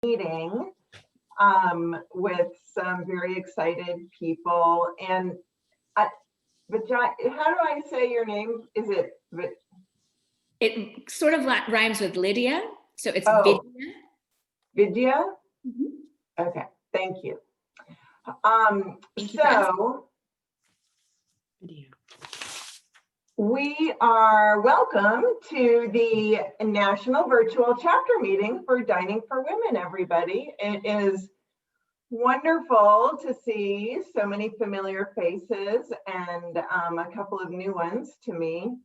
meeting with some very excited people. And how do I say your name? Is it? It sort of rhymes with Lydia, so it's Vidya. Vidya. Okay, thank you. We are welcome to the National Virtual Chapter Meeting for Dining for Women, everybody. It is wonderful to see so many familiar faces and a couple of new ones to me.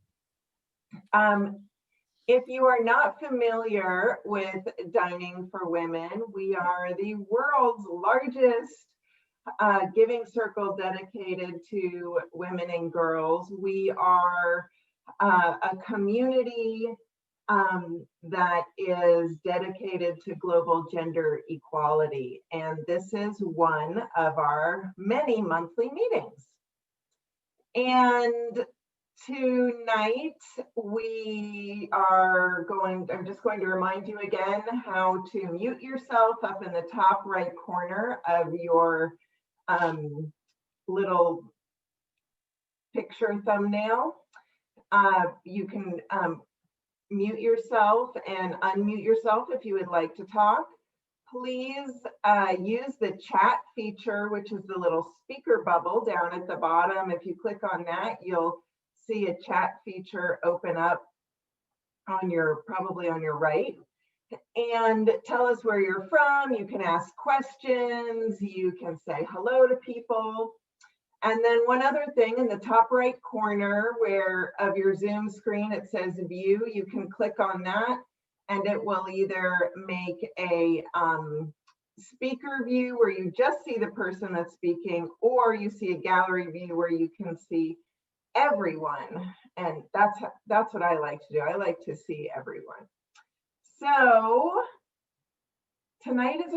If you are not familiar with Dining for Women, we are the world's largest giving circle dedicated to women and girls. We are a community that is dedicated to global gender equality. And this is one of our many monthly meetings. And tonight I'm just going to remind you again how to mute yourself up in the top right corner of your little picture thumbnail. You can mute yourself and unmute yourself if you would like to talk. Please use the chat feature, which is the little speaker bubble down at the bottom. If you click on that, you'll see a chat feature open up on probably on your right. And tell us where you're from. You can ask questions. You can say hello to people. And then one other thing, in the top right corner of your Zoom screen, it says view. You can click on that and it will either make a speaker view where you just see the person that's speaking, or you see a gallery view where you can see everyone. And that's what I like to do. I like to see everyone. So tonight is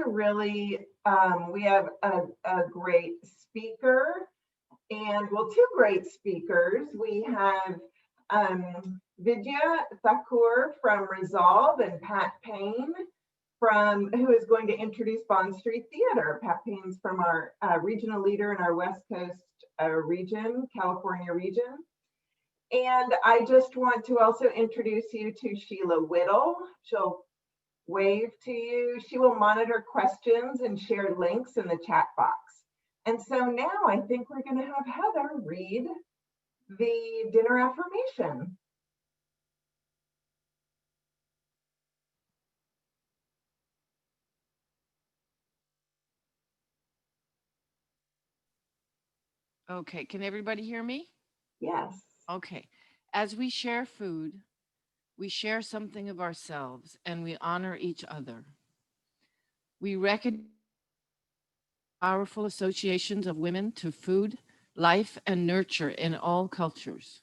we have a great speaker, and two great speakers. We have Vidya Thakur from Resolve and Pat Payne who is going to introduce Bond Street Theater. Pat Payne's from our regional leader in our West Coast region, California region. And I just want to also introduce you to Sheila Whittle. She'll wave to you. She will monitor questions and share links in the chat box. And so now I think we're going to have Heather read the dinner affirmation. Okay, can everybody hear me? Yes. Okay. As we share food, we share something of ourselves and we honor each other. We recognize powerful associations of women to food, life, and nurture in all cultures.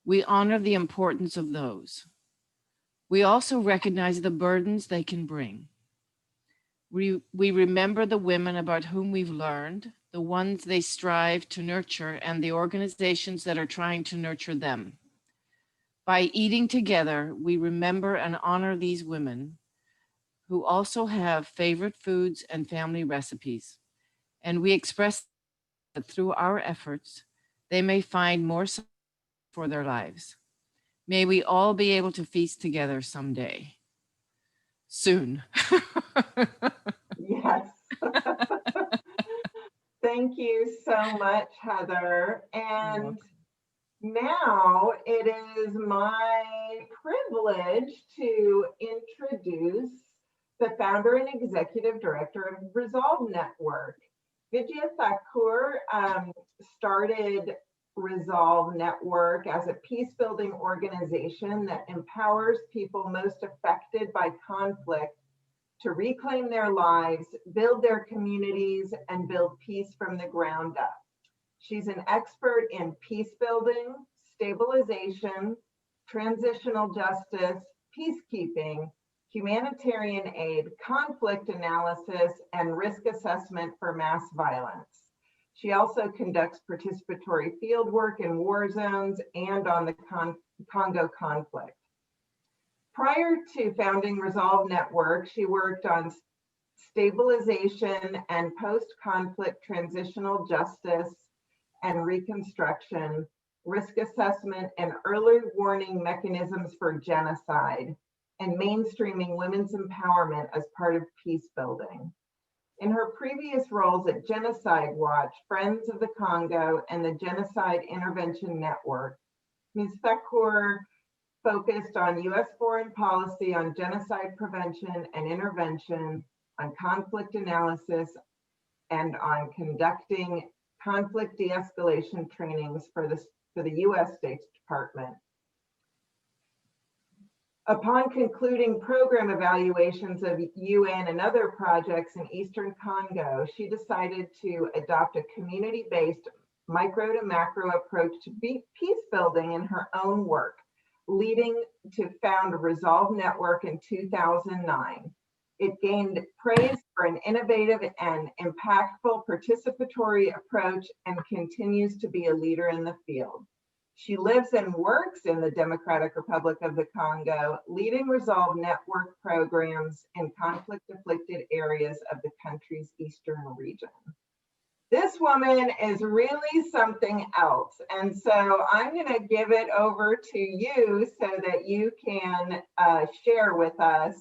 We honor the importance of those. We also recognize the burdens they can bring. We remember the women about whom we've learned, the ones they strive to nurture, and the organizations that are trying to nurture them. By eating together, we remember and honor these women who also have favorite foods and family recipes. And we express that through our efforts, they may find more for their lives. May we all be able to feast together someday. Soon. Yes. Thank you so much, Heather. And now it is my privilege to introduce the founder and executive director of Resolve Network. Vidya Thakur started Resolve Network as a peace-building organization that empowers people most affected by conflict to reclaim their lives, build their communities, and build peace from the ground up. She's an expert in peace building, stabilization, transitional justice, peacekeeping, humanitarian aid, conflict analysis, and risk assessment for mass violence. She also conducts participatory field work in war zones and on the Congo conflict. Prior to founding Resolve Network, she worked on stabilization and post-conflict transitional justice and reconstruction, risk assessment, and early warning mechanisms for genocide, and mainstreaming women's empowerment as part of peace building. In her previous roles at Genocide Watch, Friends of the Congo, and the Genocide Intervention Network, Ms. Thakur focused on U.S. foreign policy on genocide prevention and intervention, on conflict analysis, and on conducting conflict de-escalation trainings for the U.S. State Department. Upon concluding program evaluations of UN and other projects in Eastern Congo, she decided to adopt a community-based micro to macro approach to peace building in her own work, leading to found Resolve Network in 2009. It gained praise for an innovative and impactful participatory approach and continues to be a leader in the field. She lives and works in the Democratic Republic of the Congo, leading Resolve Network programs in conflict-afflicted areas of the country's eastern region. This woman is really something else. And so I'm going to give it over to you so that you can share with us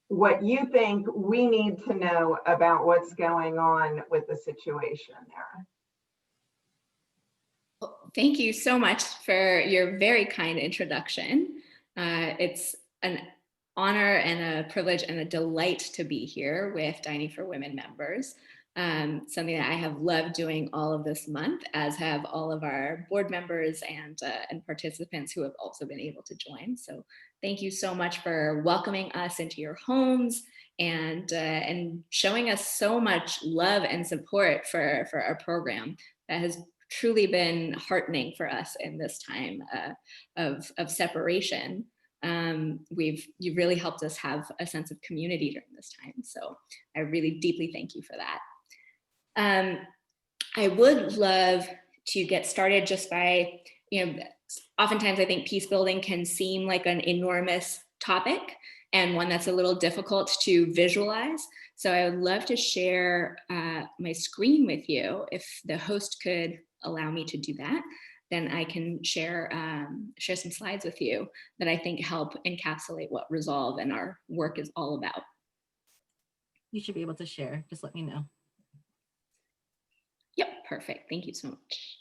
what you think we need to know about what's going on with the situation there. Thank you so much for your very kind introduction. It's an honor and a privilege and a delight to be here with Dining for Women members. Something that I have loved doing all of this month, as have all of our board members and participants who have also been able to join. So thank you so much for welcoming us into your homes and showing us so much love and support for our program that has truly been heartening for us in this time of separation. You've really helped us have a sense of community during this time. So I really deeply thank you for that. I would love to get started just by, oftentimes I think peace building can seem like an enormous topic and one that's a little difficult to visualize. So I would love to share my screen with you. If the host could allow me to do that, then I can share some slides with you that I think help encapsulate what Resolve and our work is all about. You should be able to share. Just let me know. Yep, perfect. Thank you so much.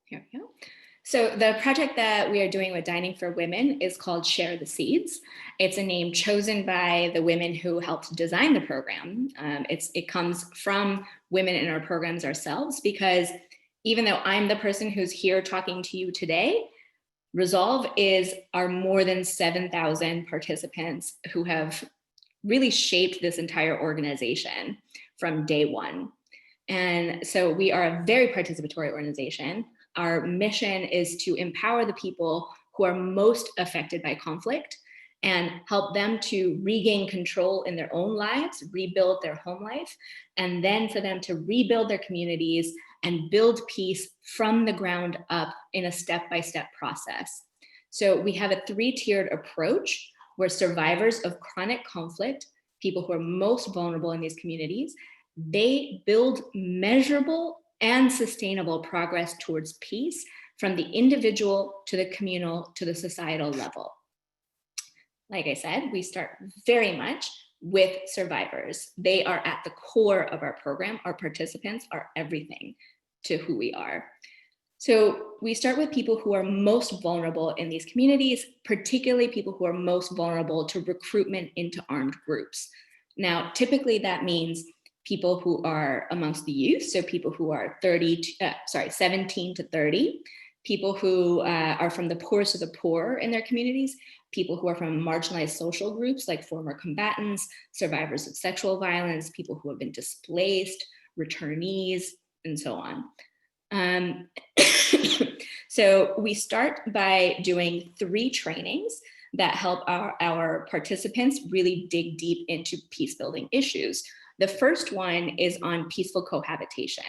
Here we go. So the project that we are doing with Dining for Women is called Share the Seeds. It's a name chosen by the women who helped design the program. It comes from women in our programs ourselves, because even though I'm the person who's here talking to you today, Resolve is our more than 7,000 participants who have really shaped this entire organization from day one. And so we are a very participatory organization. Our mission is to empower the people who are most affected by conflict and help them to regain control in their own lives, rebuild their home life, and then for them to rebuild their communities and build peace from the ground up in a step-by-step process. So we have a 3-tiered approach where survivors of chronic conflict, people who are most vulnerable in these communities, they build measurable and sustainable progress towards peace from the individual to the communal to the societal level. Like I said, we start very much with survivors. They are at the core of our program. Our participants are everything to who we are. So we start with people who are most vulnerable in these communities, particularly people who are most vulnerable to recruitment into armed groups. Now, typically that means people who are amongst the youth, so people who are 17 to 30, people who are from the poorest of the poor in their communities, people who are from marginalized social groups like former combatants, survivors of sexual violence, people who have been displaced, returnees, and so on. So we start by doing 3 trainings that help our participants really dig deep into peace building issues. The first one is on peaceful cohabitation.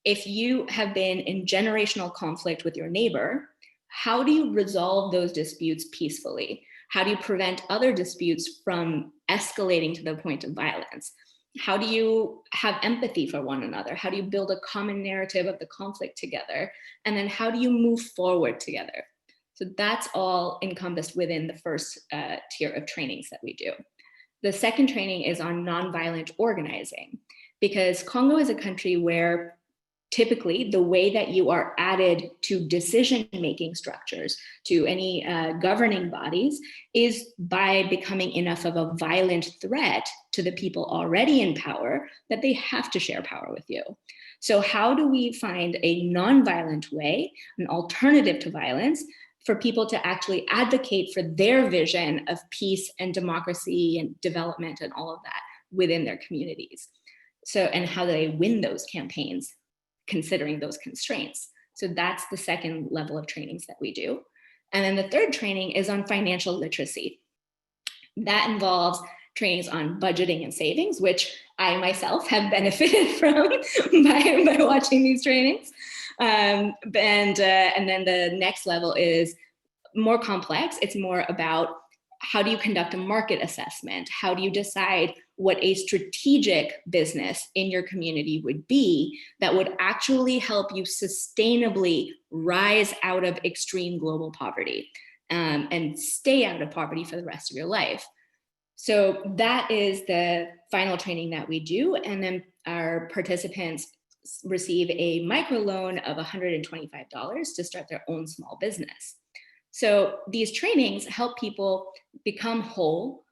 if you have been in generational conflict with your neighbor, how do you resolve those disputes peacefully? How do you prevent other disputes from escalating to the point of violence? How do you have empathy for one another? How do you build a common narrative of the conflict together? And then how do you move forward together? So that's all encompassed within the first tier of trainings that we do. The second training is on nonviolent organizing, because Congo is a country where typically the way that you are added to decision-making structures, to any governing bodies, is by becoming enough of a violent threat to the people already in power that they have to share power with you. So how do we find a nonviolent way, an alternative to violence, for people to actually advocate for their vision of peace and democracy and development and all of that within their communities? So, and how do they win those campaigns considering those constraints? So that's the second level of trainings that we do. And then the third training is on financial literacy. That involves trainings on budgeting and savings, which I myself have benefited from by watching these trainings. And then the next level is more complex. It's more about how do you conduct a market assessment? How do you decide what a strategic business in your community would be that would actually help you sustainably rise out of extreme global poverty and stay out of poverty for the rest of your life? So that is the final training that we do. And then our participants receive a microloan of $125 to start their own small business. So these trainings help people become whole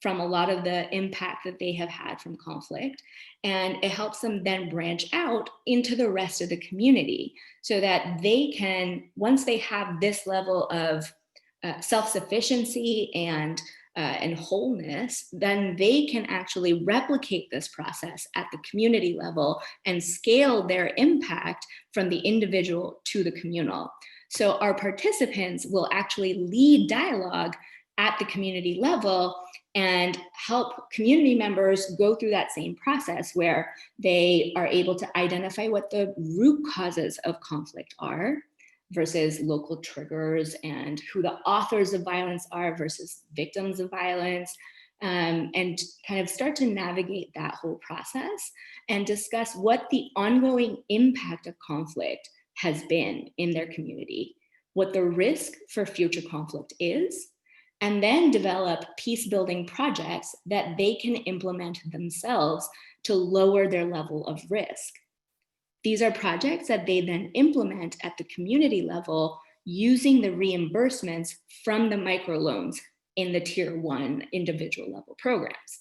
from a lot of the impact that they have had from conflict. And it helps them then branch out into the rest of the community so that they can, once they have this level of self-sufficiency and wholeness, then they can actually replicate this process at the community level and scale their impact from the individual to the communal. So our participants will actually lead dialogue at the community level and help community members go through that same process where they are able to identify what the root causes of conflict are versus local triggers, and who the authors of violence are versus victims of violence, and kind of start to navigate that whole process and discuss what the ongoing impact of conflict has been in their community, what the risk for future conflict is, and then develop peace building projects that they can implement themselves to lower their level of risk. These are projects that they then implement at the community level using the reimbursements from the microloans in the tier 1 individual level programs.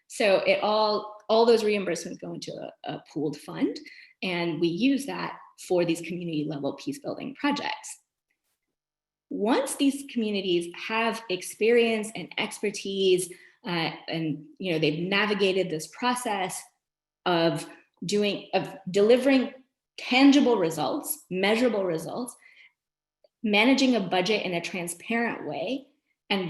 So it all those reimbursements go into a pooled fund, and we use that for these community level peace building projects. Once these communities have experience and expertise, and they've navigated this process of delivering tangible results, measurable results, managing a budget in a transparent way, and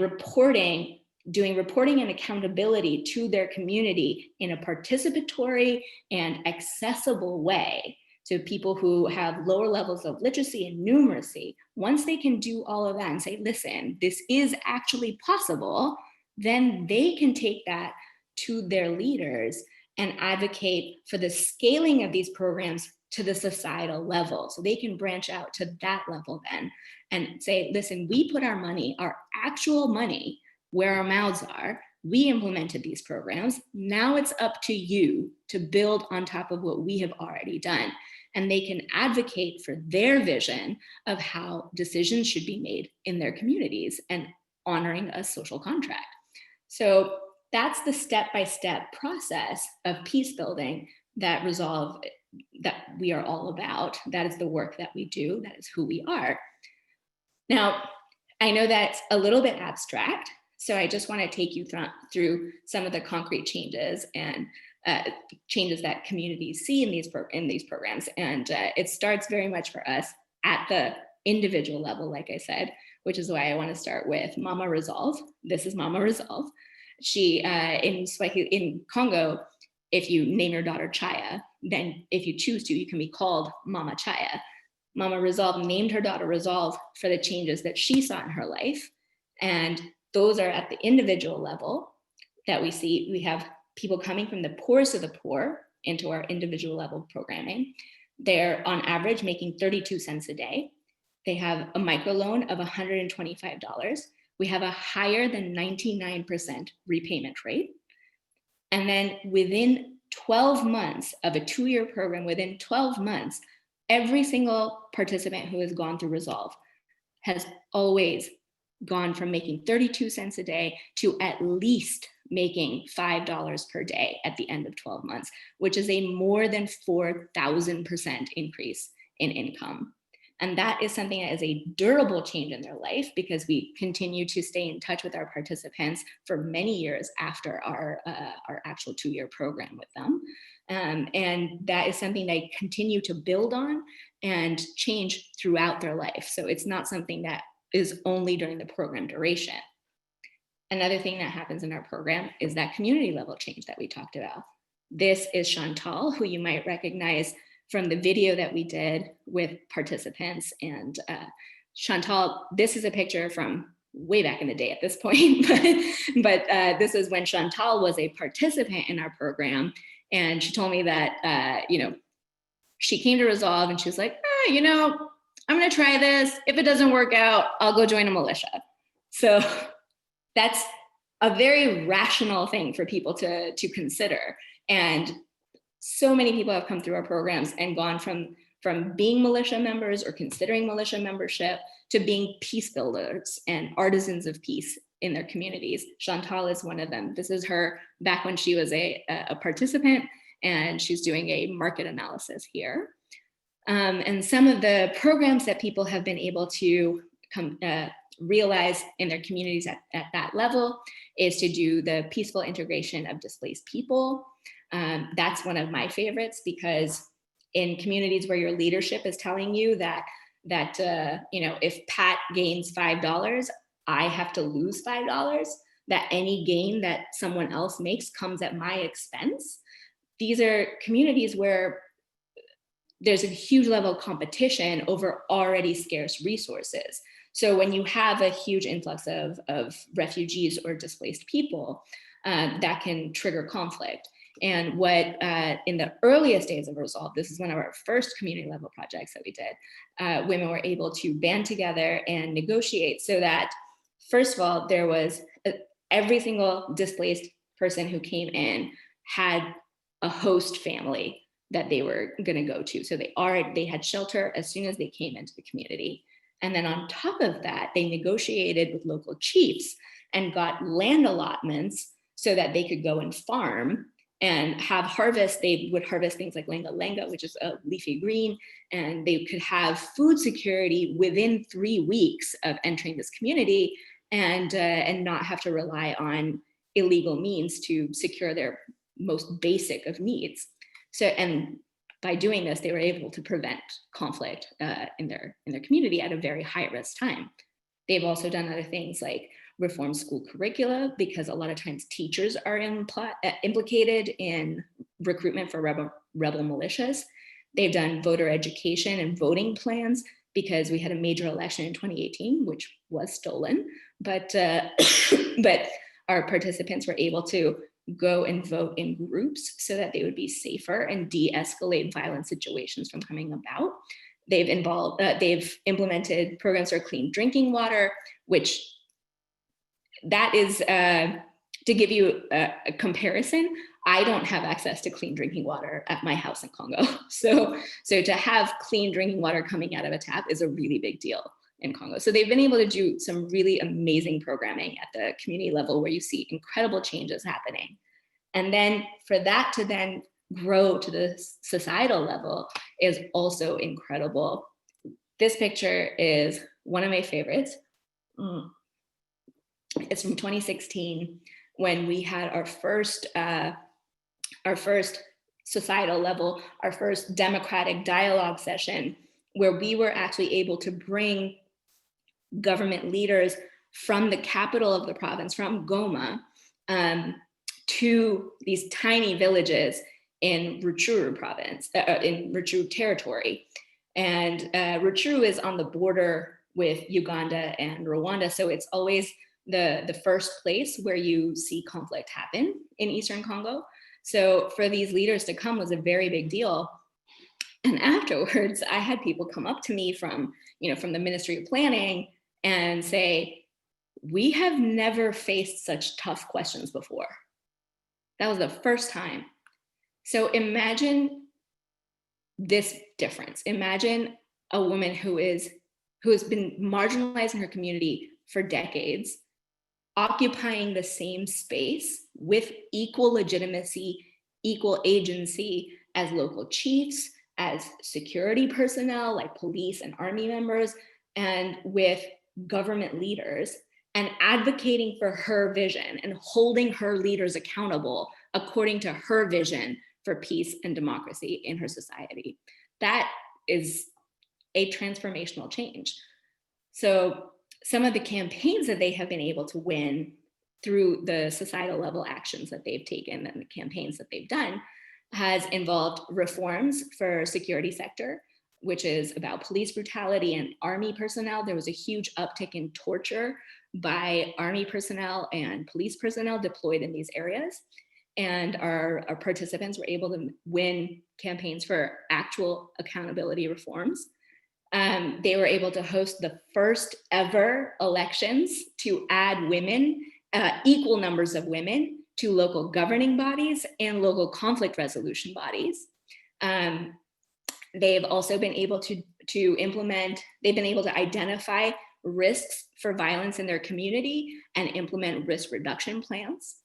doing reporting and accountability to their community in a participatory and accessible way. So people who have lower levels of literacy and numeracy, once they can do all of that and say, listen, this is actually possible, then they can take that to their leaders and advocate for the scaling of these programs to the societal level. So they can branch out to that level then and say, listen, we put our money, our actual money, where our mouths are. We implemented these programs. Now it's up to you to build on top of what we have already done. And they can advocate for their vision of how decisions should be made in their communities and honoring a social contract. So that's the step-by-step process of peace building that we are all about. That is the work that we do. That is who we are. Now, I know that's a little bit abstract, so I just want to take you through some of the concrete changes and changes that communities see in these programs. And it starts very much for us at the individual level, like I said, which is why I want to start with Mama Resolve. This is Mama Resolve. She, in Congo, if you name your daughter Chaya, then if you choose to, you can be called Mama Chaya. Mama Resolve named her daughter Resolve for the changes that she saw in her life. And those are at the individual level that we see. We have people coming from the poorest of the poor into our individual level programming. They're on average making 32 cents a day. They have a microloan of $125. We have a higher than 99% repayment rate. And then within 12 months of a 2-year program, within 12 months, every single participant who has gone through Resolve has always gone from making 32 cents a day to at least making $5 per day at the end of 12 months, which is a more than 4,000% increase in income. And that is something that is a durable change in their life, because we continue to stay in touch with our participants for many years after our actual 2-year program with them. And that is something they continue to build on and change throughout their life. So it's not something that is only during the program duration. Another thing that happens in our program is that community level change that we talked about. This is Chantal, who you might recognize from the video that we did with participants. And Chantal, this is a picture from way back in the day at this point, but this is when Chantal was a participant in our program. And she told me that, she came to Resolve and she was like, I'm gonna try this. If it doesn't work out, I'll go join a militia. So that's a very rational thing for people to consider. And so many people have come through our programs and gone from being militia members or considering militia membership to being peace builders and artisans of peace in their communities. Chantal is one of them. This is her back when she was a participant, and she's doing a market analysis here. And some of the programs that people have been able to realize in their communities at that level is to do the peaceful integration of displaced people. That's one of my favorites, because in communities where your leadership is telling you that if Pat gains $5, I have to lose $5, that any gain that someone else makes comes at my expense. These are communities where there's a huge level of competition over already scarce resources. So when you have a huge influx of refugees or displaced people, that can trigger conflict. And what in the earliest days of Resolve, this is one of our first community level projects that we did, women were able to band together and negotiate so that, first of all, there was every single displaced person who came in had a host family that they were going to go to. So they had shelter as soon as they came into the community. And then on top of that, they negotiated with local chiefs and got land allotments so that they could go and farm and have harvest. They would harvest things like lenga, which is a leafy green, and they could have food security within 3 weeks of entering this community, and not have to rely on illegal means to secure their most basic of needs. So, and by doing this, they were able to prevent conflict in their community at a very high risk time. They've also done other things like reform school curricula, because a lot of times teachers are implicated in recruitment for rebel militias. They've done voter education and voting plans, because we had a major election in 2018, which was stolen, but our participants were able to go and vote in groups so that they would be safer and de-escalate violent situations from coming about. They've implemented programs for clean drinking water, which that is, to give you a comparison, I don't have access to clean drinking water at my house in Congo. So to have clean drinking water coming out of a tap is a really big deal in Congo. So they've been able to do some really amazing programming at the community level where you see incredible changes happening. And then for that to then grow to the societal level is also incredible. This picture is one of my favorites. It's from 2016, when we had our first societal level, our first democratic dialogue session, where we were actually able to bring government leaders from the capital of the province, from Goma, to these tiny villages in Rutshuru province, in Rutshuru territory. And Rutshuru is on the border with Uganda and Rwanda. So it's always the first place where you see conflict happen in Eastern Congo. So for these leaders to come was a very big deal. And afterwards, I had people come up to me from the Ministry of Planning and say, we have never faced such tough questions before. That was the first time. So imagine this difference. Imagine a woman who has been marginalized in her community for decades, occupying the same space with equal legitimacy, equal agency as local chiefs, as security personnel like police and army members, and with government leaders, and advocating for her vision and holding her leaders accountable according to her vision for peace and democracy in her society. That is a transformational change. So some of the campaigns that they have been able to win through the societal level actions that they've taken and the campaigns that they've done has involved reforms for security sector, which is about police brutality and army personnel. There was a huge uptick in torture by army personnel and police personnel deployed in these areas. And our participants were able to win campaigns for actual accountability reforms. They were able to host the first ever elections to add women, equal numbers of women, to local governing bodies and local conflict resolution bodies. They've also been able to implement, they've been able to identify risks for violence in their community and implement risk reduction plans.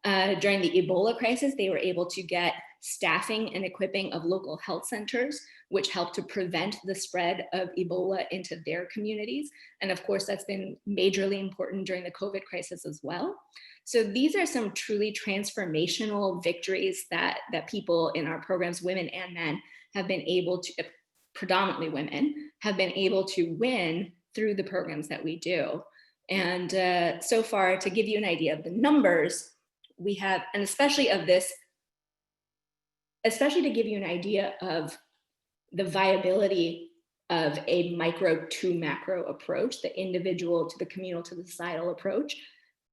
During the Ebola crisis, they were able to get staffing and equipping of local health centers, which helped to prevent the spread of Ebola into their communities. And of course, that's been majorly important during the COVID crisis as well. So these are some truly transformational victories that people in our programs, women and men, have been able to, predominantly women, have been able to win through the programs that we do. And so far, to give you an idea of the numbers, we have, and especially of this, especially to give you an idea of the viability of a micro to macro approach, the individual to the communal to the societal approach.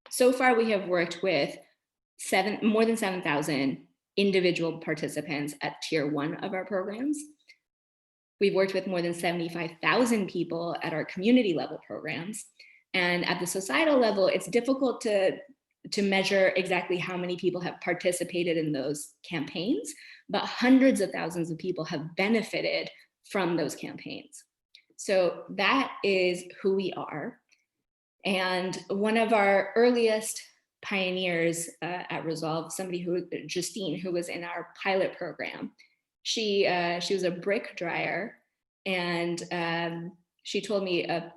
So far, we have worked with more than 7,000 individual participants at tier 1 of our programs. We've worked with more than 75,000 people at our community level programs. And at the societal level, it's difficult to measure exactly how many people have participated in those campaigns, but hundreds of thousands of people have benefited from those campaigns. So that is who we are. And one of our earliest pioneers at Resolve, Justine, who was in our pilot program, she was a brick dryer, and she told me a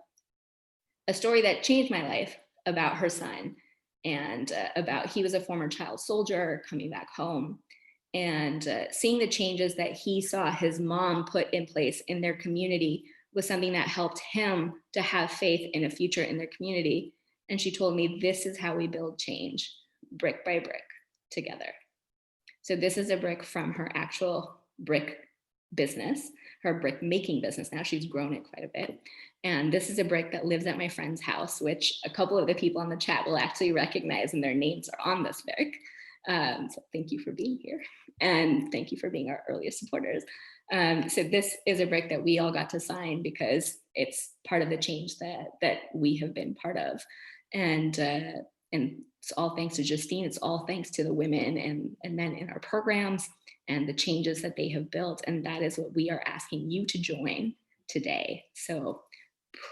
story that changed my life about her son, and about he was a former child soldier coming back home, and seeing the changes that he saw his mom put in place in their community was something that helped him to have faith in a future in their community. And she told me, this is how we build change, brick by brick, together. So this is a brick from her actual brick business, her brick making business. Now she's grown it quite a bit. And this is a brick that lives at my friend's house, which a couple of the people on the chat will actually recognize, and their names are on this brick. So thank you for being here. And thank you for being our earliest supporters. So this is a brick that we all got to sign because it's part of the change that we have been part of. And it's all thanks to Justine. It's all thanks to the women and men in our programs and the changes that they have built. And that is what we are asking you to join today. So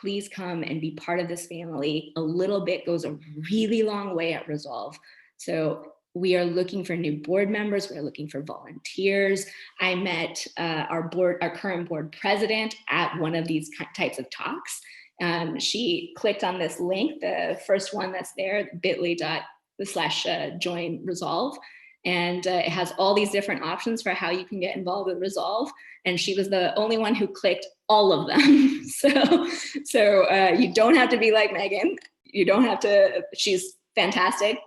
please come and be part of this family. A little bit goes a really long way at Resolve. So we are looking for new board members. We're looking for volunteers. I met our current board president at one of these types of talks. She clicked on this link, the first one that's there, bit.ly/join Resolve. And it has all these different options for how you can get involved with Resolve. And she was the only one who clicked all of them. So you don't have to be like Megan. You don't have to, she's fantastic.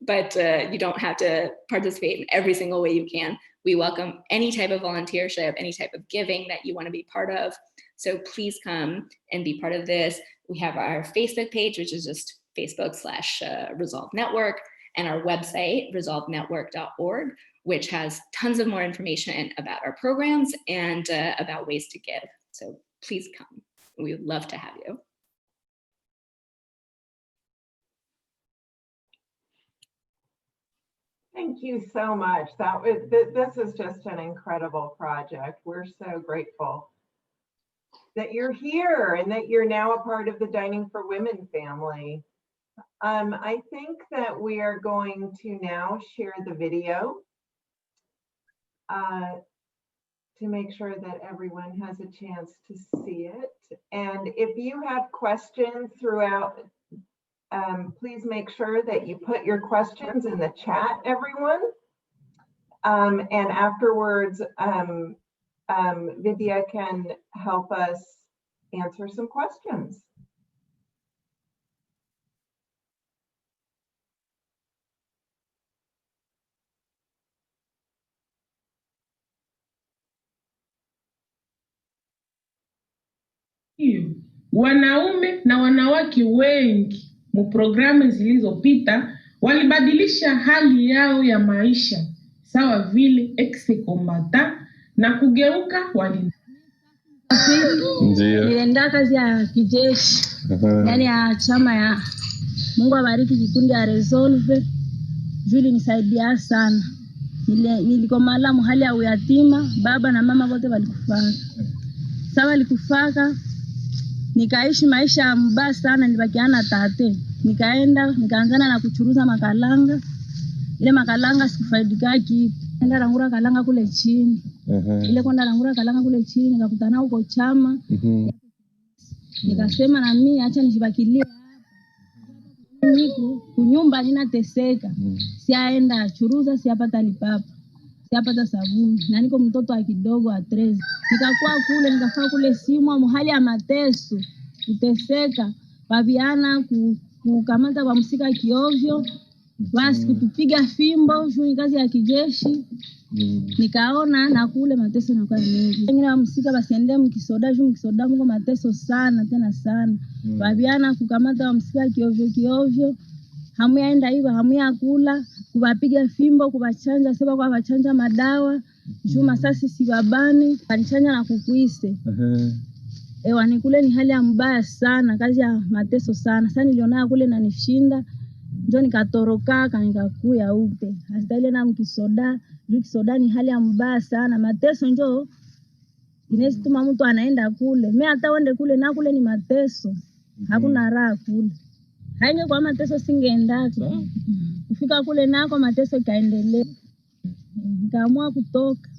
but you don't have to participate in every single way you can. We welcome any type of volunteership, any type of giving that you want to be part of. So please come and be part of this. We have our Facebook page, which is just Facebook/Resolve Network, and our website, resolvenetwork.org, which has tons of more information about our programs and about ways to give. So please come. We would love to have you. Thank you so much. This is just an incredible project. We're so grateful that you're here and that you're now a part of the Dining for Women family. I think that we are going to now share the video to make sure that everyone has a chance to see it. And if you have questions throughout, please make sure that you put your questions in the chat, everyone. And afterwards, Vidya can help us answer some questions. Wanaume na wanawake wengi mu programu zilizopita walibadilisha hali yao ya maisha sawa vile ex-combatant na kugeuka walinzi. Nilienda kazi ya kijeshi ndani ya chama ya Mungu abariki kikundi ya Resolve. Juli nisaidia sana. Nilikomala muhali ya uyatima, baba na mama wote walikufaka. Sawa walikufaka. Nikaishi maisha mbaya sana, nilibakiana tate. Nikaanzana na kuchuruza makalanga. Ile makalanga sikufaidika kitu. Nenda rangura kalanga kule chini. Ile kwenda rangura kalanga kule chini, nikakutana huko chama. Nikasema na mimi acha nishibakilie hapa. Niko kunyumba ninateseka. Siaenda churuza, siapata lipapa. Siapata sabuni. Na niko mtoto wa kidogo wa 13. Nikakuwa kule, nikafaa kule simu muhali ya mateso, kuteseka, babiana kukamata kwa msika kiovyo, basi kutupiga fimbo, juu kazi ya kijeshi. Nikaona na kule mateso na kwa mingi. Wengine wa msika basi ende mkisoda, juu mkisoda mko mateso sana tena sana. Babiana kukamata wa msika kiovyo. Hamu yaenda hivyo, hamu ya kula, kubapiga fimbo, kubachanja, seba kwa bachanja madawa. Juma sasi sibabani, kanichanya na kukuise. Ewa nikule ni hali ya mbaya sana, kazi ya mateso sana. Sasa niliona kule na nishinda, njo nikatoroka, nikakuya ute. Hasta ile na mkisoda, kisoda ni hali ya mbaya sana. Mateso njo, inezi tuma mtu anaenda kule. Mimi hata wende kule na kule ni mateso. Hakuna raha kule. Hainge kwa mateso singeendako. Kufika kule nako mateso ikaendelea. Nikaamua kutoka.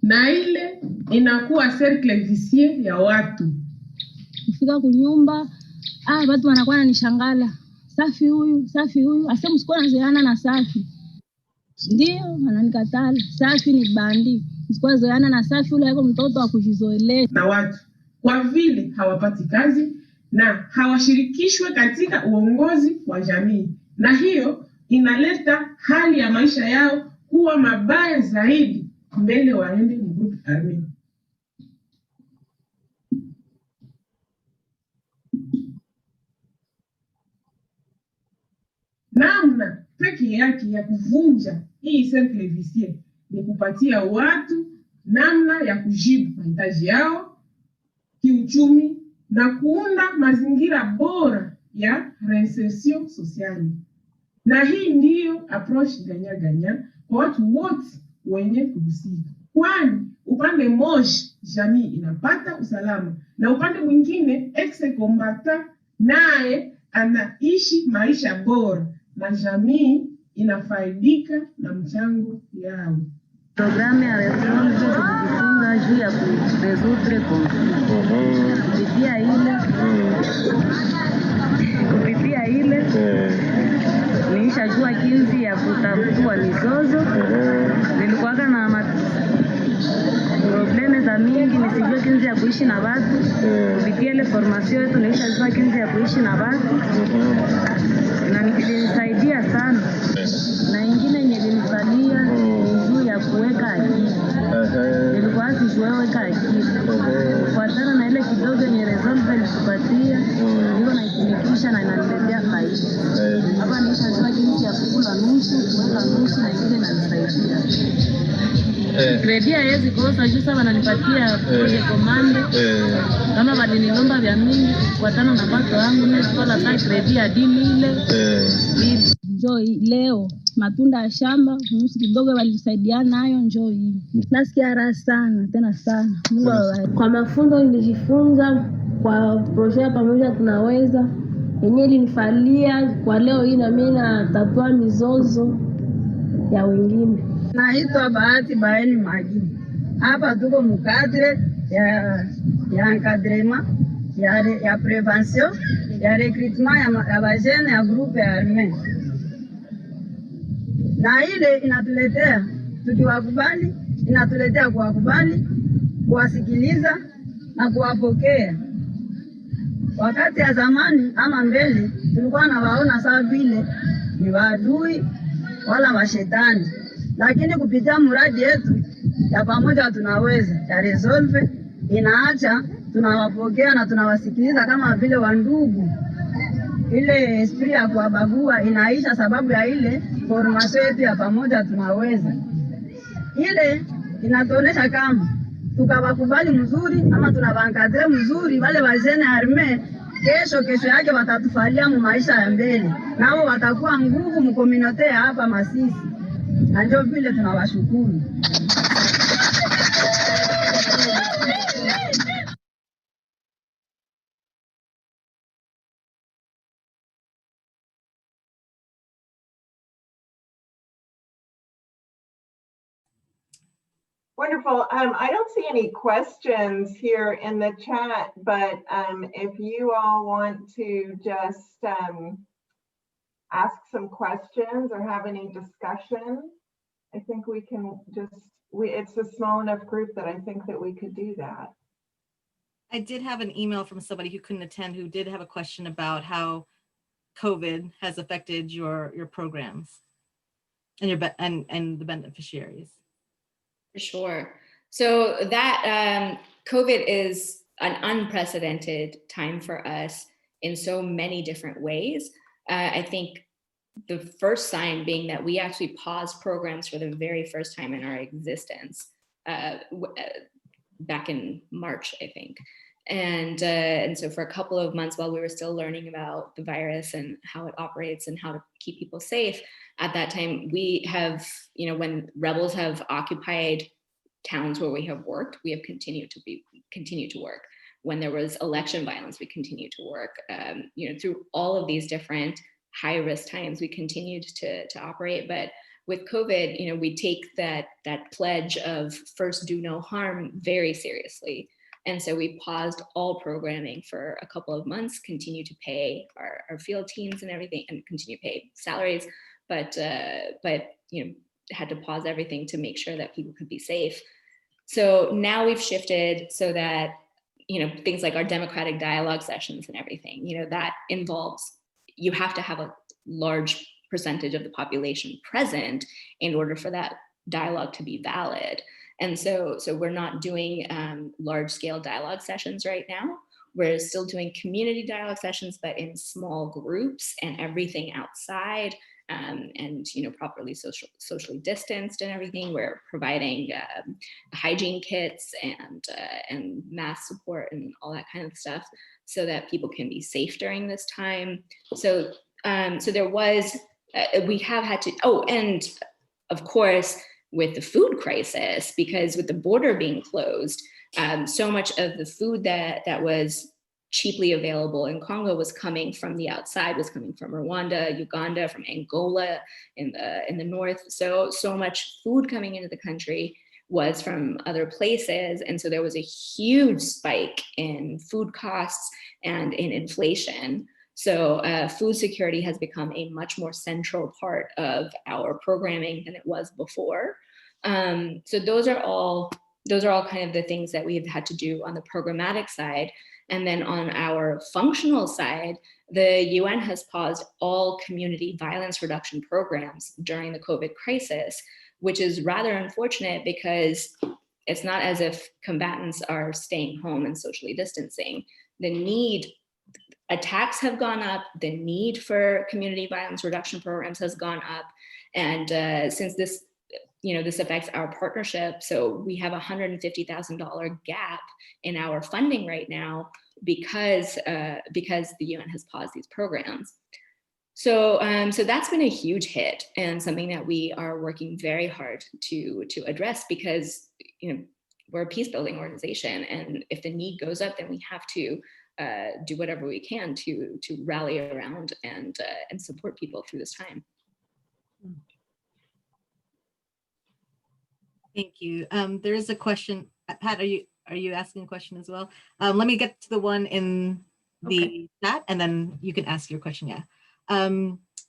Na ile inakuwa cercle vicieux ya watu. Kufika kunyumba, watu wanakuwa wananishangala. Safi huyu. Asa msikuwa nazoeana na Safi. Ndio, wananikatala. Safi ni bandi. Msikuwa zoeana na Safi, ule yako mtoto wa kujizoelea. Na watu kwa vile hawapati kazi na hawashirikishwe katika uongozi wa jamii. Na hiyo inaleta hali ya maisha yao kuwa mabaya zaidi mbele waende mgrupu army. Namna pekee yake ya kuvunja hii cercle vicieux ni kupatia watu namna ya kujibu mahitaji yao kiuchumi na kuunda mazingira bora ya reinsertion sociale. Na hii ndiyo approach ganya kwa watu wote wenye kuhusika. Kwani upande mmoja jamii inapata usalama na upande mwingine ex-combatant naye anaishi maisha bora na jamii inafaidika na mchango yao. Programu ya Resolve tulijifunza juu ya kuresoudre conflict. Kupitia ile nilishajua jinsi ya kutatua mizozo. Nilikuwa na probleme za mingi, nisijua jinsi ya kuishi na watu. Kupitia ile formation yetu nilishajua jinsi ya kuishi na watu. Na nilisaidia sana. wewe kaakili kufuatana na ile kidogo yenye Resolve ilikupatia, iko naitumikisha na inaniletea faida. Hapa nishajua jinsi ya kula nusu, kuweka nusu na ingine inanisaidia. Kredi haiwezi kosa juu sasa wananipatia kwenye komande. Kama walinilomba vya mingi kufuatana na pato yangu, mimi sikuwa na kredi ya dini ile. Njoo leo matunda ya shamba nusu kidogo walisaidiana nayo, njoo hii. Nasikia raha sana tena sana. Mungu awabariki. Kwa mafunzo nilijifunza kwa project pamoja tunaweza. Yenyewe ilinifalia kwa leo hii na mimi natatua mizozo ya wengine. Naitwa Bahati Baeni Magi. Hapa tuko mkadre ya encadrement ya prevention ya recrutement ya bajene ya groupe ya arme. Na ile inatuletea tukiwakubali, inatuletea kuwakubali, kuwasikiliza na kuwapokea. Wakati ya zamani ama mbele tulikuwa na waona sawa vile ni waadui wala mashetani, lakini kupitia mradi yetu ya pamoja tunaweza ya Resolve inaacha tunawapokea na tunawasikiliza kama vile wandugu. Ile esprit ya kuwabagua inaisha sababu ya ile formation yetu ya pamoja tunaweza. Ile inatuonesha kama tukawakubali mzuri ama tunawankadre mzuri, wale wajene arme kesho yake watatufalia mu maisha ya mbele, nao watakuwa nguvu mkominote ya hapa Masisi, na ndio vile tunawashukuru. Wonderful. I don't see any questions here in the chat, but if you all want to just ask some questions or have any discussion, I think we can just, it's a small enough group that I think that we could do that. I did have an email from somebody who couldn't attend who did have a question about how COVID has affected your programs and your and the beneficiaries. For sure. So that COVID is an unprecedented time for us in so many different ways. I think the first sign being that we actually paused programs for the very first time in our existence back in March, I think. And so for a couple of months while we were still learning about the virus and how it operates and how to keep people safe, at that time we have, when rebels have occupied towns where we have worked, we have continued to work. When there was election violence, we continued to work. Through all of these different high risk times, we continued to operate. But with COVID, we take that pledge of first do no harm very seriously. And so we paused all programming for a couple of months, continue to pay our field teams and everything, and continue to pay salaries, but had to pause everything to make sure that people could be safe. So now we've shifted so that, things like our democratic dialogue sessions and everything, that involves, you have to have a large percentage of the population present in order for that dialogue to be valid. And so we're not doing large scale dialogue sessions right now. We're still doing community dialogue sessions, but in small groups and everything outside, and properly socially distanced and everything. We're providing hygiene kits and mask support and all that kind of stuff so that people can be safe during this time. So there was, we have had to, and of course, with the food crisis, because with the border being closed, so much of the food that was cheaply available in Congo was coming from the outside, was coming from Rwanda, Uganda, from Angola in the north. So much food coming into the country was from other places. And so there was a huge spike in food costs and in inflation. So food security has become a much more central part of our programming than it was before. So those are all kind of the things that we've had to do on the programmatic side. And then on our functional side, the UN has paused all community violence reduction programs during the COVID crisis, which is rather unfortunate because it's not as if combatants are staying home and socially distancing. The need, attacks have gone up, the need for community violence reduction programs has gone up. And since this, this affects our partnership, so we have a $150,000 gap in our funding right now because the UN has paused these programs. So that's been a huge hit and something that we are working very hard to address, because we're a peace building organization, and if the need goes up, then we have to do whatever we can to rally around and support people through this time. Thank you. There is a question. Pat, are you asking a question as well? Let me get to the one in the chat, and then you can ask your question. Yeah.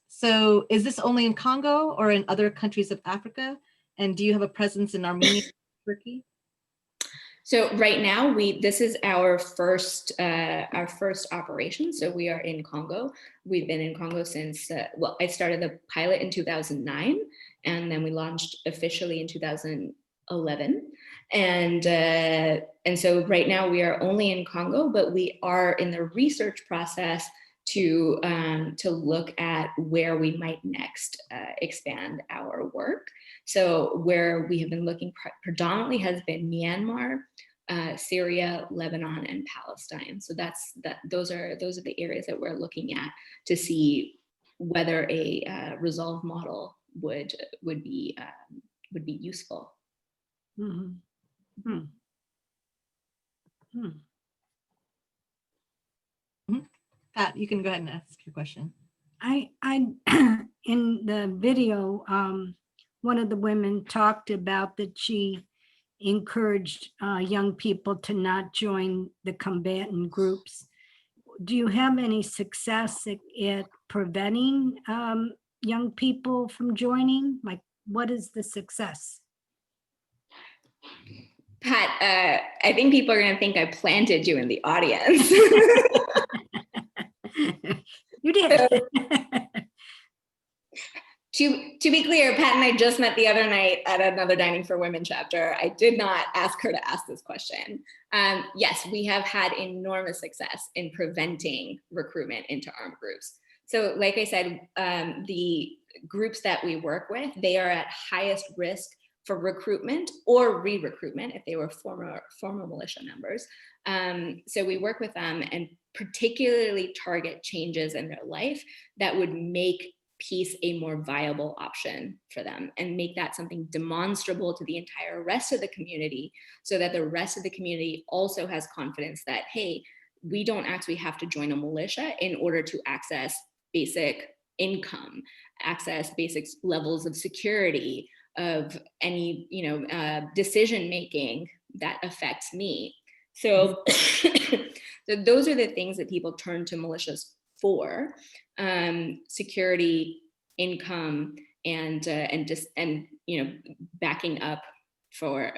So is this only in Congo or in other countries of Africa? And do you have a presence in Armenia, Turkey? So right now, this is our first operation. So we are in Congo. We've been in Congo since, I started the pilot in 2009, and then we launched officially in 2011. And so right now we are only in Congo, but we are in the research process to look at where we might next expand our work. So where we have been looking predominantly has been Myanmar, Syria, Lebanon, and Palestine. So those are the areas that we're looking at to see whether a resolve model would be useful. Mm-hmm. Pat, you can go ahead and ask your question. I in the video, one of the women talked about that she encouraged young people to not join the combatant groups. Do you have any success at preventing young people from joining? Like, what is the success? Pat, I think people are going to think I planted you in the audience. You did. To be clear, Pat and I just met the other night at another Dining for Women chapter. I did not ask her to ask this question. Yes, we have had enormous success in preventing recruitment into armed groups. So like I said, the groups that we work with, they are at highest risk for recruitment or re-recruitment if they were former militia members. So we work with them and particularly target changes in their life that would make peace a more viable option for them and make that something demonstrable to the entire rest of the community, so that the rest of the community also has confidence that, hey, we don't actually have to join a militia in order to access basic income, access basic levels of security, of any decision making that affects me. So, so those are the things that people turn to militias for: security, income, and backing up for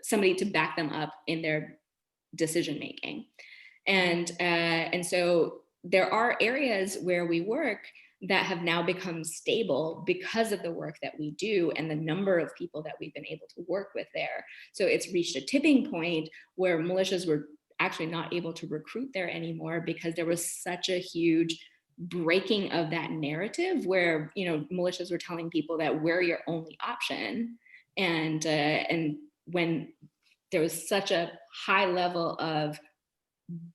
somebody to back them up in their decision making. And so there are areas where we work that have now become stable because of the work that we do and the number of people that we've been able to work with there. So it's reached a tipping point where militias were actually not able to recruit there anymore because there was such a huge breaking of that narrative where, militias were telling people that we're your only option. And when there was such a high level of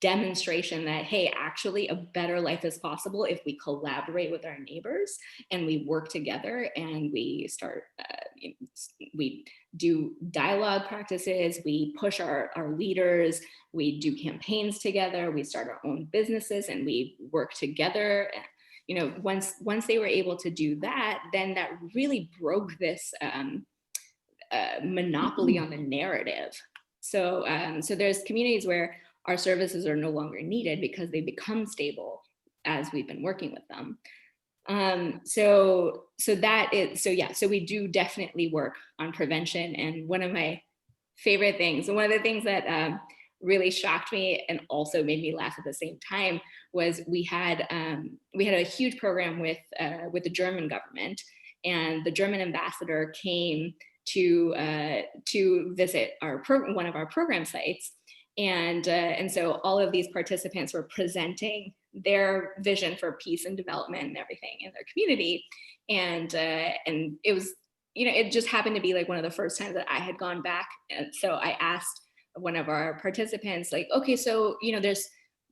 demonstration that, hey, actually a better life is possible if we collaborate with our neighbors and we work together and we start, we do dialogue practices, we push our leaders, we do campaigns together, we start our own businesses and we work together. Once they were able to do that, then that really broke this monopoly on the narrative. So there's communities where our services are no longer needed because they become stable as we've been working with them. So we do definitely work on prevention. And one of my favorite things, and one of the things that really shocked me and also made me laugh at the same time, was we had a huge program with the German government, and the German ambassador came to visit one of our program sites. And so all of these participants were presenting their vision for peace and development and everything in their community. And it was, it just happened to be like one of the first times that I had gone back. And so I asked one of our participants, like, okay, so,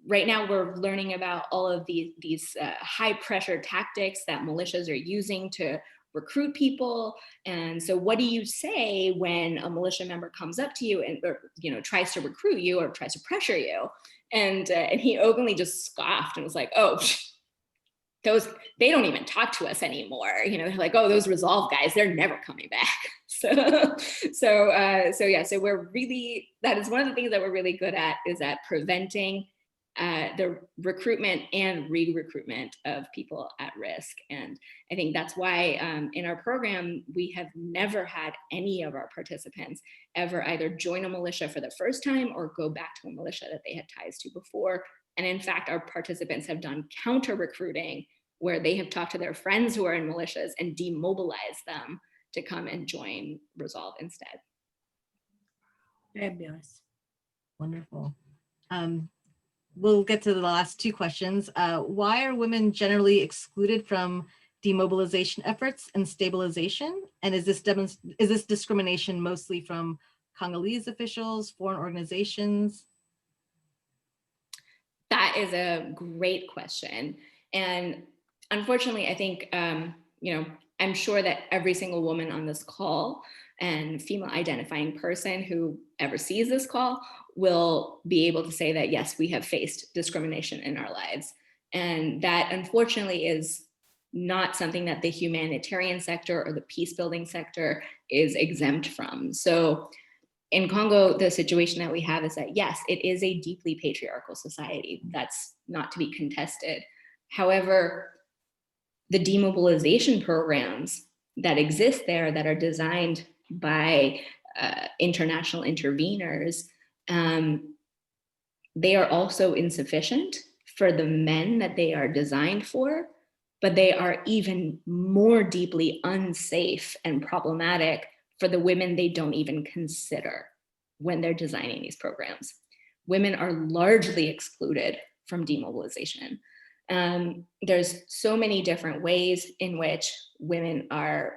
right now we're learning about all of these high pressure tactics that militias are using to recruit people. And so what do you say when a militia member comes up to you and tries to recruit you or tries to pressure you? And he openly just scoffed and was like, oh, they don't even talk to us anymore. They're like, oh, those Resolve guys, they're never coming back. So we're really, that is one of the things that we're really good at, is at preventing the recruitment and re-recruitment of people at risk. And I think that's why in our program, we have never had any of our participants ever either join a militia for the first time or go back to a militia that they had ties to before. And in fact, our participants have done counter recruiting, where they have talked to their friends who are in militias and demobilized them to come and join Resolve instead. Fabulous. Wonderful. We'll get to the last two questions. Why are women generally excluded from demobilization efforts and stabilization? And is this discrimination mostly from Congolese officials, foreign organizations? That is a great question. And unfortunately, I think, I'm sure that every single woman on this call and female identifying person who ever sees this call will be able to say that, yes, we have faced discrimination in our lives. And that unfortunately is not something that the humanitarian sector or the peace building sector is exempt from. So in Congo, the situation that we have is that, yes, it is a deeply patriarchal society. That's not to be contested. However, the demobilization programs that exist there, that are designed by international interveners, they are also insufficient for the men that they are designed for, but they are even more deeply unsafe and problematic for the women they don't even consider when they're designing these programs. Women are largely excluded from demobilization. There's so many different ways in which women are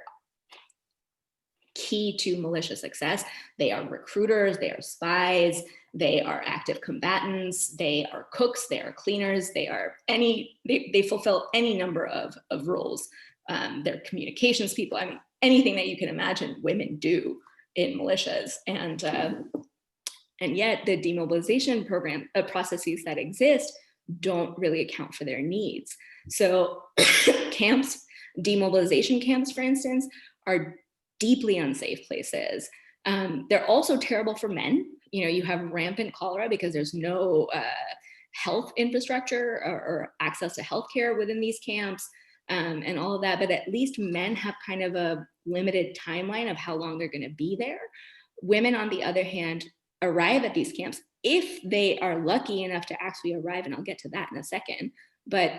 key to militia success. They are recruiters, they are spies, they are active combatants, they are cooks, they are cleaners, they fulfill any number of roles. They're communications people. I mean, anything that you can imagine women do in militias. And yet the demobilization program processes that exist don't really account for their needs. So camps, demobilization camps, for instance, are deeply unsafe places. They're also terrible for men. You have rampant cholera because there's no health infrastructure or access to healthcare within these camps, and all of that. But at least men have kind of a limited timeline of how long they're going to be there. Women, on the other hand, arrive at these camps if they are lucky enough to actually arrive, and I'll get to that in a second. But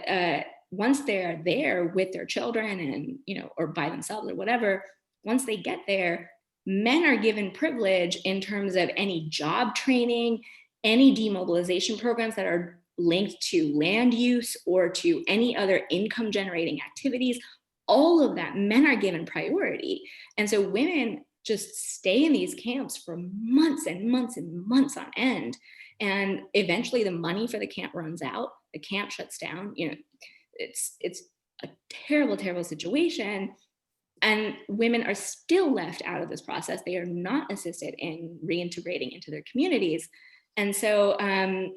once they're there with their children and, or by themselves or whatever, once they get there, men are given privilege in terms of any job training, any demobilization programs that are linked to land use or to any other income generating activities. All of that, men are given priority. And so women just stay in these camps for months and months and months on end. And eventually the money for the camp runs out, the camp shuts down. It's a terrible, terrible situation. And women are still left out of this process. They are not assisted in reintegrating into their communities. And so, a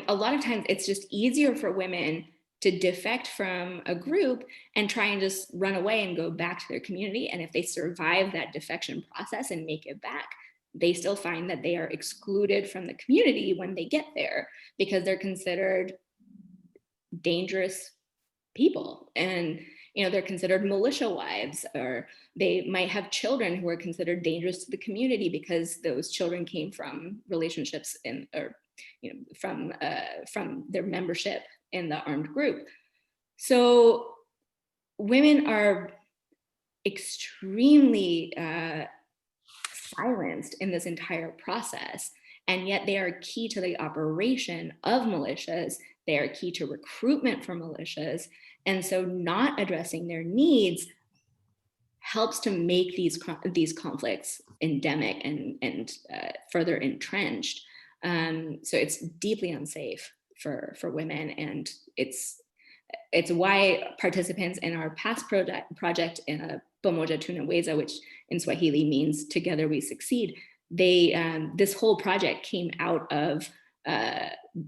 lot of times it's just easier for women to defect from a group and try and just run away and go back to their community. And if they survive that defection process and make it back, they still find that they are excluded from the community when they get there because they're considered dangerous people. And they're considered militia wives, or they might have children who are considered dangerous to the community because those children came from relationships from their membership in the armed group. So women are extremely silenced in this entire process. And yet they are key to the operation of militias. They are key to recruitment for militias. And so not addressing their needs helps to make these conflicts endemic and further entrenched. So it's deeply unsafe for women, and it's why participants in our past project Pamoja Tunaweza, which in Swahili means together we succeed, this whole project came out of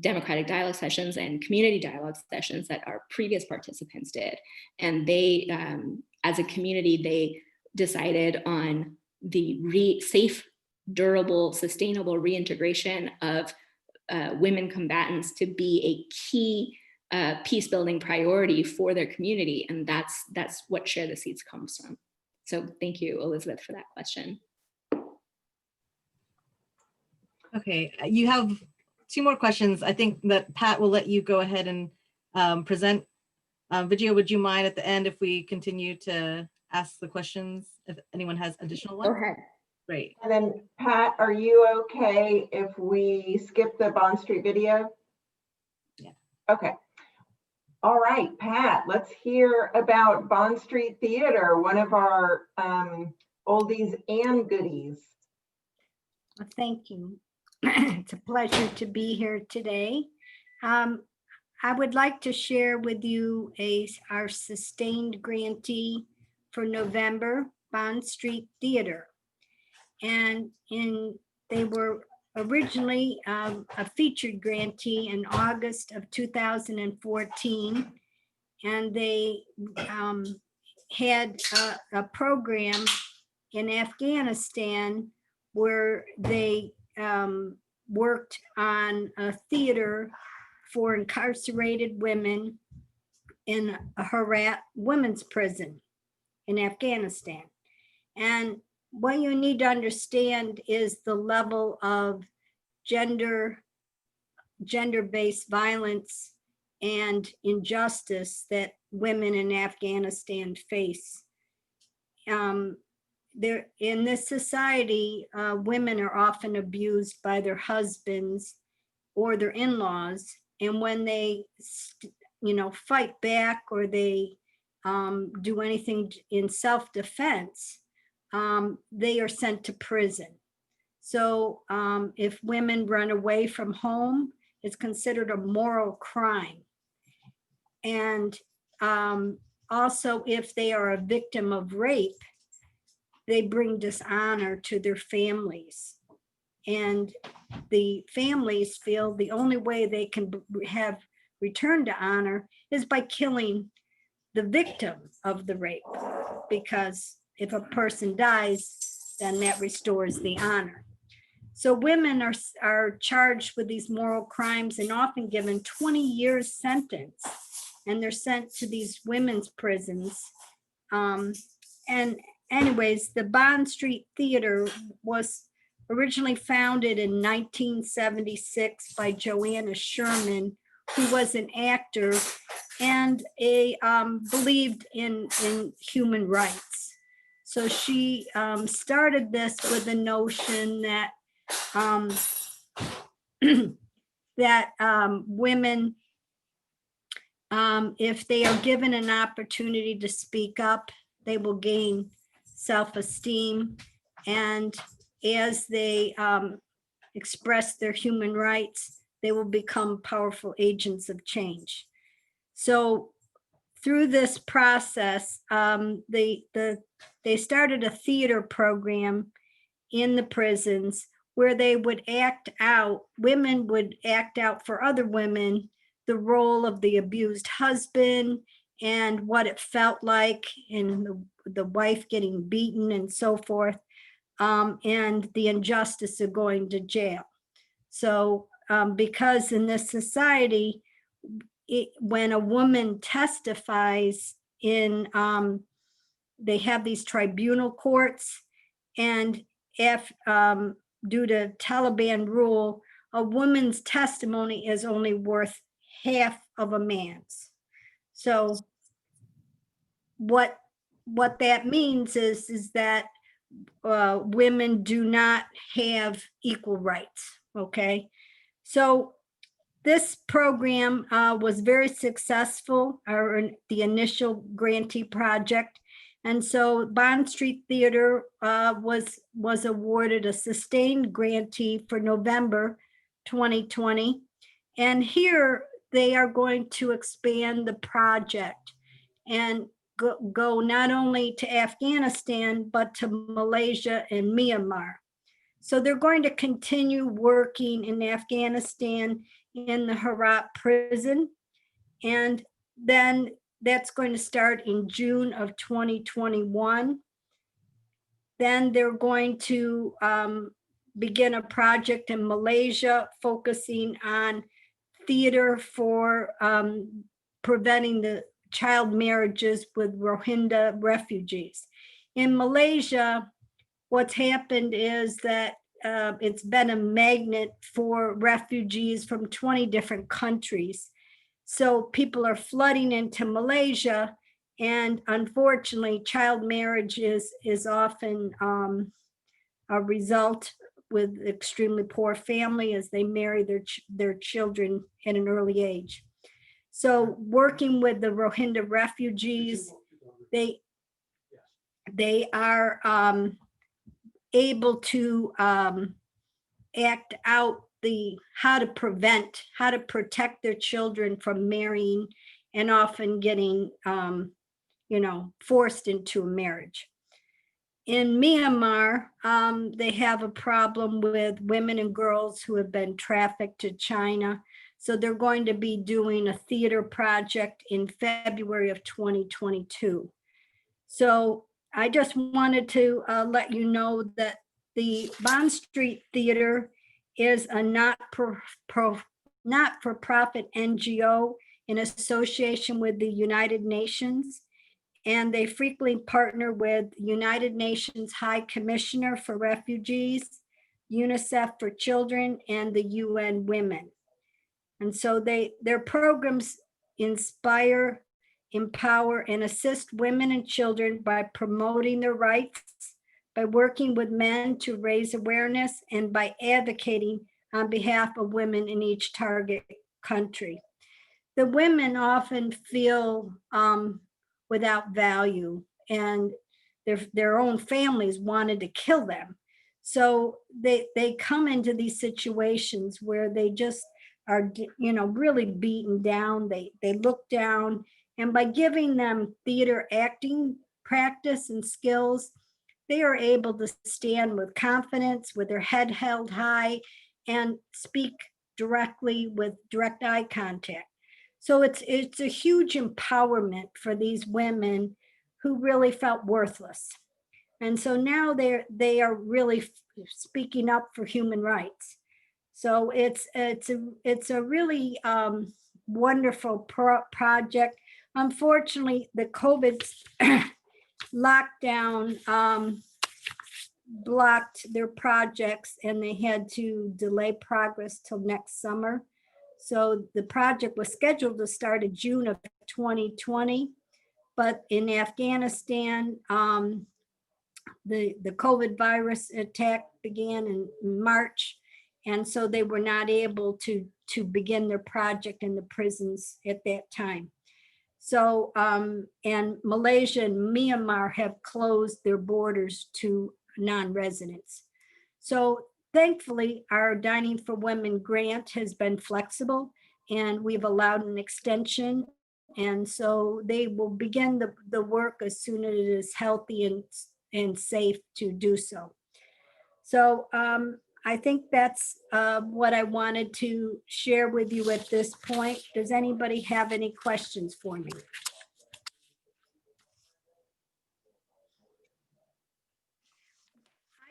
democratic dialogue sessions and community dialogue sessions that our previous participants did. And they, as a community, they decided on the safe, durable, sustainable reintegration of women combatants to be a key peace building priority for their community. And that's what Share the Seeds comes from. So thank you, Elizabeth, for that question. Okay, you have 2 more questions. I think that Pat will let you go ahead and present. Vijaya, would you mind at the end if we continue to ask the questions, if anyone has additional ones? Go ahead. Great. And then Pat, are you okay if we skip the Bond Street video? Yeah. Okay. All right, Pat, let's hear about Bond Street Theater, one of our oldies and goodies. Well, thank you. It's a pleasure to be here today. I would like to share with you our sustained grantee for November, Bond Street Theater. And they were originally a featured grantee in August of 2014. And they had a program in Afghanistan where they worked on a theater for incarcerated women in a Herat women's prison in Afghanistan. And what you need to understand is the level of gender-based violence and injustice that women in Afghanistan face. In this society, women are often abused by their husbands or their in-laws, and when they, fight back or they do anything in self-defense, they are sent to prison. So if women run away from home, it's considered a moral crime. And also, if they are a victim of rape, they bring dishonor to their families. And the families feel the only way they can have return to honor is by killing the victim of the rape. Because if a person dies, then that restores the honor. So women are charged with these moral crimes and often given 20 years sentence. And they're sent to these women's prisons. And anyways, the Bond Street Theater was originally founded in 1976 by Joanna Sherman, who was an actor and believed in human rights. So she started this with the notion that women, if they are given an opportunity to speak up, they will gain self-esteem. And as they express their human rights, they will become powerful agents of change. So through this process, they started a theater program in the prisons where they would women would act out for other women the role of the abused husband and what it felt like, and the wife getting beaten and so forth, and the injustice of going to jail. So because in this society, when a woman testifies they have these tribunal courts, and if due to Taliban rule, a woman's testimony is only worth half of a man's. So what what that means is that women do not have equal rights, okay? So this program was very successful, the initial grantee project. And so Bond Street Theater was awarded a sustained grantee for November 2020. And here they are going to expand the project and go not only to Afghanistan, but to Malaysia and Myanmar. So they're going to continue working in Afghanistan in the Herat prison. And then that's going to start in June of 2021. Then they're going to begin a project in Malaysia focusing on theater for preventing the child marriages with Rohingya refugees. In Malaysia, what's happened is that it's been a magnet for refugees from 20 different countries. So people are flooding into Malaysia, and unfortunately, child marriage is often a result with extremely poor family as they marry their children at an early age. So working with the Rohingya refugees, they are able to act out how to protect their children from marrying and often getting forced into a marriage. In Myanmar, they have a problem with women and girls who have been trafficked to China. So they're going to be doing a theater project in February of 2022. So I just wanted to let you know that the Bond Street Theater is a not-for-profit NGO in association with the United Nations. And they frequently partner with United Nations High Commissioner for Refugees, UNICEF for Children, and the UN Women. And so their programs inspire, empower, and assist women and children by promoting their rights, by working with men to raise awareness, and by advocating on behalf of women in each target country. The women often feel without value, and their own families wanted to kill them. So they come into these situations where they just are, really beaten down. They look down, and by giving them theater acting practice and skills, they are able to stand with confidence, with their head held high, and speak directly with direct eye contact. So it's a huge empowerment for these women who really felt worthless. And so now they are really speaking up for human rights. So it's a really wonderful project. Unfortunately, the COVID lockdown blocked their projects, and they had to delay progress till next summer. So the project was scheduled to start in June of 2020, but in Afghanistan, the COVID virus attack began in March, and so they were not able to begin their project in the prisons at that time. So, and Malaysia and Myanmar have closed their borders to non-residents. So thankfully, our Dining for Women grant has been flexible, and we've allowed an extension. And so they will begin the work as soon as it is healthy and safe to do so. So I think that's what I wanted to share with you at this point. Does anybody have any questions for me?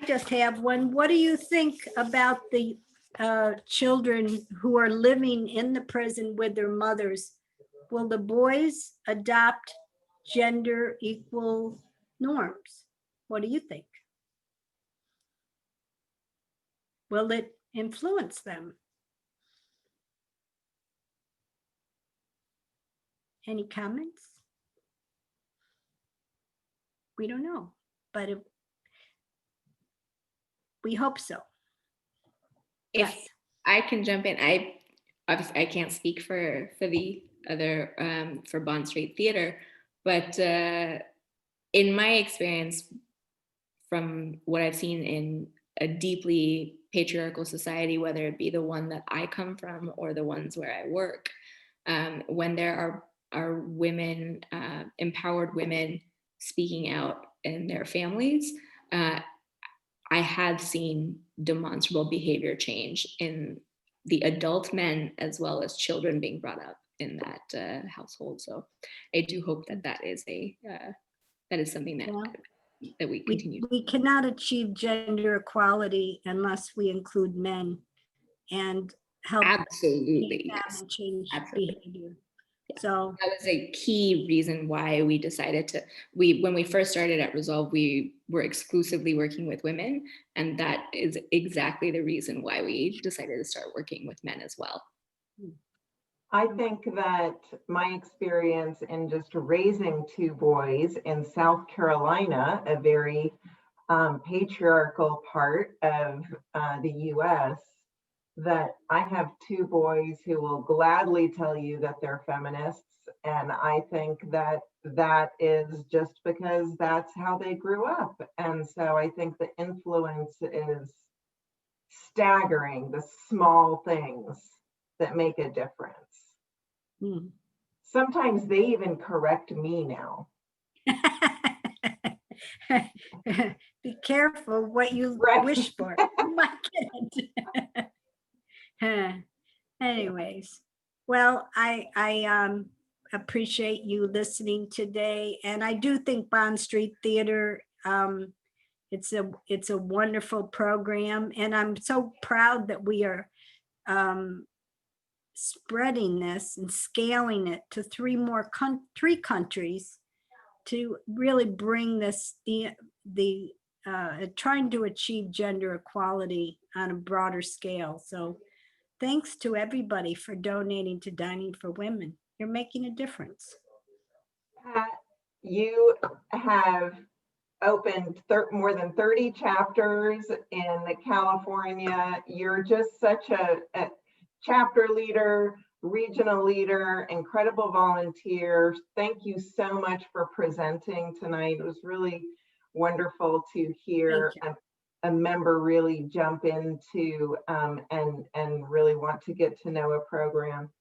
I just have one. What do you think about the children who are living in the prison with their mothers? Will the boys adopt gender equal norms? What do you think? Will it influence them? Any comments? we don't know, but we hope so. If Yes. I can jump in, obviously I can't speak for the other for Bond Street Theater, but in my experience, from what I've seen in a deeply patriarchal society, whether it be the one that I come from or the ones where I work, when there are women, empowered women speaking out in their families, I have seen demonstrable behavior change in the adult men as well as children being brought up in that household. So I do hope that that is something that Well, that we continue. We cannot achieve gender equality unless we include men and help Absolutely, them yes, and change absolutely. behavior. Yeah. So That was a key reason why we decided to, when we first started at Resolve, we were exclusively working with women. And that is exactly the reason why we decided to start working with men as well. I think that my experience in just raising two boys in South Carolina, a very patriarchal part of the US, that I have two boys who will gladly tell you that they're feminists. And I think that that is just because that's how they grew up. And so I think the influence is staggering, the small things that make a difference. Sometimes they even correct me now. be careful what you Right. wish for. You might get it. Anyways, well, I appreciate you listening today, and I do think Bond Street Theater, it's a wonderful program, and I'm so proud that we are spreading this and scaling it to three countries to really bring this the trying to achieve gender equality on a broader scale. So thanks to everybody for donating to Dining for Women. You're making a difference. Pat, you have opened more than 30 chapters in California. You're just such a chapter leader, regional leader, incredible volunteer. Thank you so much for presenting tonight. It was really wonderful to hear a member really jump into and really want to get to know a program.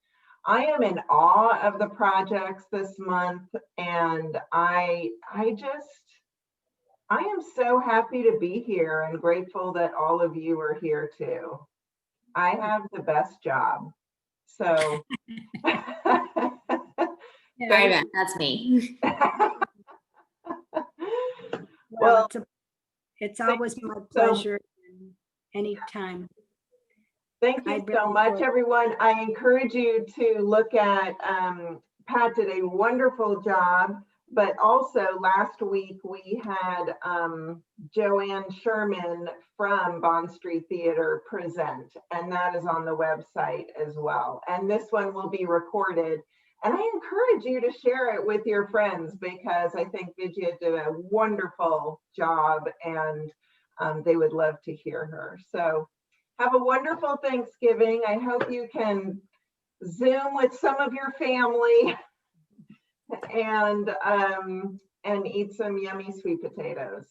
I am in awe of the projects this month, and I am so happy to be here and grateful that all of you are here too. I have the best job. So Sorry, that's me. Well, it's always my pleasure. Anytime. Thank you so much, everyone. I encourage you to look at, Pat did a wonderful job, but also last week we had Joanne Sherman from Bond Street Theater present, and that is on the website as well. And this one will be recorded. And I encourage you to share it with your friends because I think Vijaya did a wonderful job and they would love to hear her. So have a wonderful Thanksgiving. I hope you can Zoom with some of your family and eat some yummy sweet potatoes.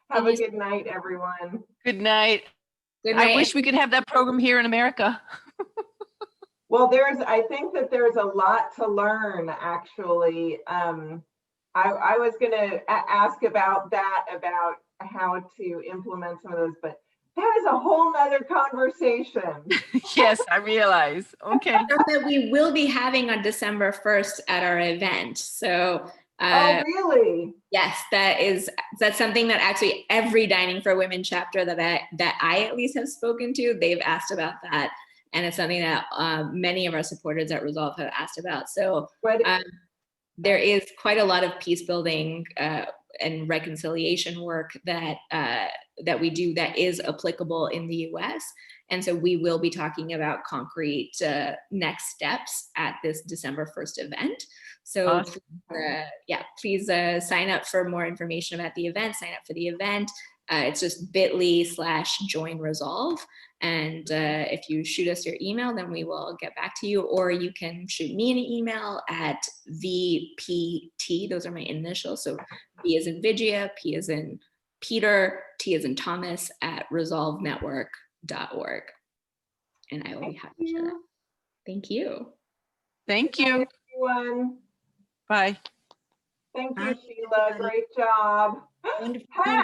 Have a good night, everyone. Good night. Good night. I wish we could have that program here in America. Well, I think that there's a lot to learn, actually. I was going to ask about that, about how to implement some of those, but that is a whole nother conversation. Yes, I realize. Okay. That we will be having on December 1st at our event. So oh, really? Yes, that's something that actually every Dining for Women chapter that I at least have spoken to, they've asked about that. And it's something that many of our supporters at Resolve have asked about. So there is quite a lot of peace building and reconciliation work that that we do that is applicable in the US. And so we will be talking about concrete next steps at this December 1st event. So Awesome. yeah, please sign up for more information about the event, sign up for the event. It's just bit.ly/joinresolve. And if you shoot us your email, then we will get back to you, or you can shoot me an email at VPT. Those are my initials. So V as in Vigia, P as in Peter, T as in Thomas at resolvenetwork.org. And I will be happy to share that. Thank you. Thank you. Everyone. Bye. Thank you, Bye, Sheila. everybody. Great job. Wonderful. Pat.